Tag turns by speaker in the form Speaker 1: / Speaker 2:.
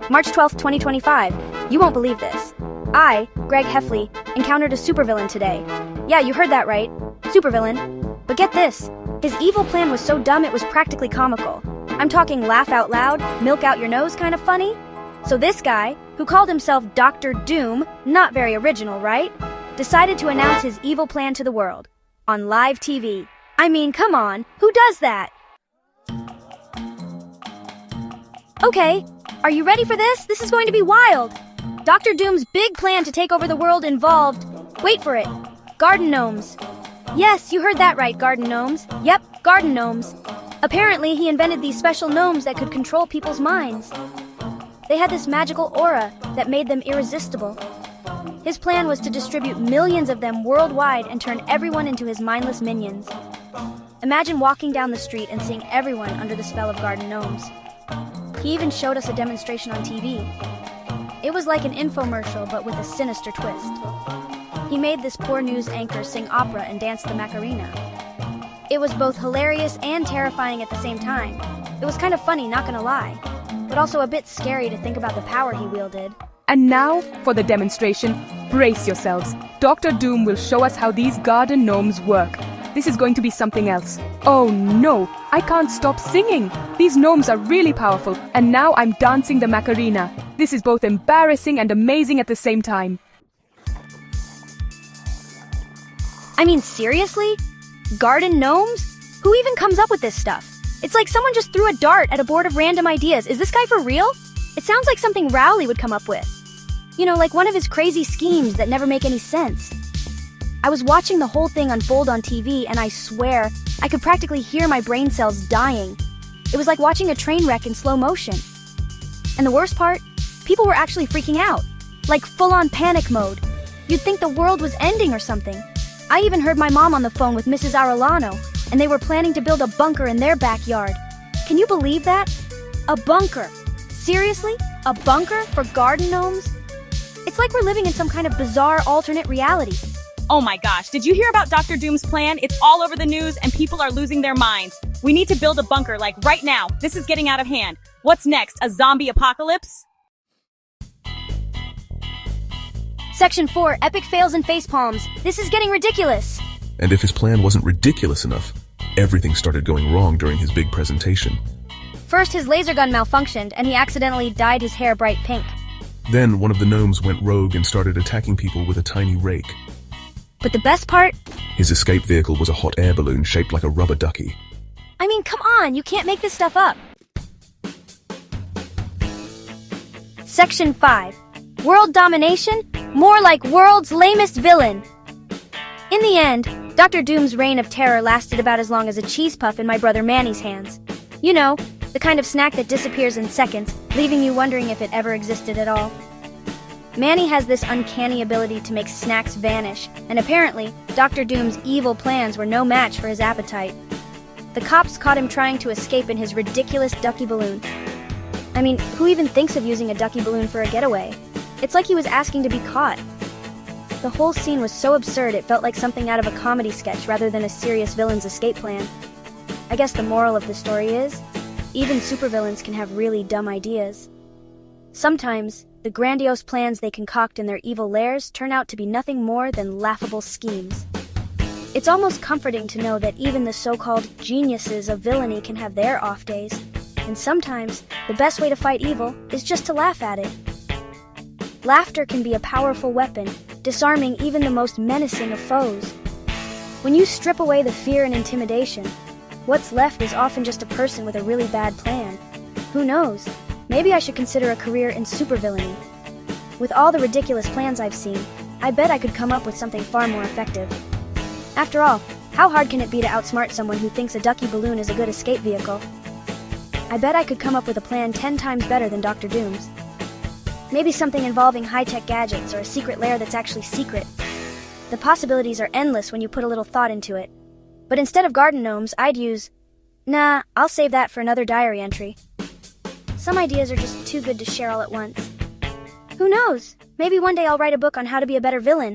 Speaker 1: March 12th, 2025. You won't believe this. I, Greg Heffley, encountered a supervillain today. Yeah, you heard that right. Supervillain. But get this. His evil plan was so dumb it was practically comical. I'm talking laugh out loud, milk out your nose kind of funny. So this guy, who called himself Dr. Doom, not very original, right? Decided to announce his evil plan to the world. On live TV. I mean, come on, who does that? Okay, are you ready for this? This is going to be wild. Dr. Doom's big plan to take over the world involved, wait for it, garden gnomes. Yes, you heard that right, garden gnomes. Yep, garden gnomes. Apparently, he invented these special gnomes that could control people's minds. They had this magical aura that made them irresistible. His plan was to distribute millions of them worldwide and turn everyone into his mindless minions. Imagine walking down the street and seeing everyone under the spell of garden gnomes. He even showed us a demonstration on TV. It was like an infomercial, but with a sinister twist. He made this poor news anchor sing opera and dance the Macarena. It was both hilarious and terrifying at the same time. It was kind of funny, not gonna lie, but also a bit scary to think about the power he wielded.
Speaker 2: And now, for the demonstration, brace yourselves. Dr. Doom will show us how these garden gnomes work. This is going to be something else. Oh no, I can't stop singing. These gnomes are really powerful, and now I'm dancing the Macarena. This is both embarrassing and amazing at the same time.
Speaker 1: I mean, seriously? Garden gnomes? Who even comes up with this stuff? It's like someone just threw a dart at a board of random ideas. Is this guy for real? It sounds like something Rowley would come up with. You know, like one of his crazy schemes that never make any sense. I was watching the whole thing unfold on TV, and I swear, I could practically hear my brain cells dying. It was like watching a train wreck in slow motion. And the worst part? People were actually freaking out. Like full-on panic mode. You'd think the world was ending or something. I even heard my mom on the phone with Mrs. Arellano, and they were planning to build a bunker in their backyard. Can you believe that? A bunker. Seriously? A bunker for garden gnomes? It's like we're living in some kind of bizarre alternate reality.
Speaker 3: Oh my gosh, did you hear about Dr. Doom's plan? It's all over the news and people are losing their minds. We need to build a bunker, like right now. This is getting out of hand. What's next, a zombie apocalypse?
Speaker 1: Section 4, Epic Fails and Facepalms. This is getting ridiculous.
Speaker 4: And if his plan wasn't ridiculous enough, everything started going wrong during his big presentation.
Speaker 1: First, his laser gun malfunctioned, and he accidentally dyed his hair bright pink.
Speaker 4: Then one of the gnomes went rogue and started attacking people with a tiny rake.
Speaker 1: But the best part?
Speaker 4: His escape vehicle was a hot air balloon shaped like a rubber ducky.
Speaker 1: I mean, come on, you can't make this stuff up. Section 5, World Domination? More like world's lamest villain. In the end, Dr. Doom's reign of terror lasted about as long as a cheese puff in my brother Manny's hands. You know, the kind of snack that disappears in seconds, leaving you wondering if it ever existed at all. Manny has this uncanny ability to make snacks vanish, and apparently, Dr. Doom's evil plans were no match for his appetite. The cops caught him trying to escape in his ridiculous ducky balloon. I mean, who even thinks of using a ducky balloon for a getaway? It's like he was asking to be caught. The whole scene was so absurd it felt like something out of a comedy sketch rather than a serious villain's escape plan. I guess the moral of the story is, even supervillains can have really dumb ideas. Sometimes, the grandiose plans they concoct in their evil lairs turn out to be nothing more than laughable schemes. It's almost comforting to know that even the so-called geniuses of villainy can have their off days, and sometimes, the best way to fight evil is just to laugh at it. Laughter can be a powerful weapon, disarming even the most menacing of foes. When you strip away the fear and intimidation, what's left is often just a person with a really bad plan. Who knows? Maybe I should consider a career in supervillainy. With all the ridiculous plans I've seen, I bet I could come up with something far more effective. After all, how hard can it be to outsmart someone who thinks a ducky balloon is a good escape vehicle? I bet I could come up with a plan 10 times better than Dr. Doom's. Maybe something involving high-tech gadgets or a secret lair that's actually secret. The possibilities are endless when you put a little thought into it. But instead of garden gnomes, I'd use... Nah, I'll save that for another diary entry. Some ideas are just too good to share all at once. Who knows? Maybe one day I'll write a book on how to be a better villain.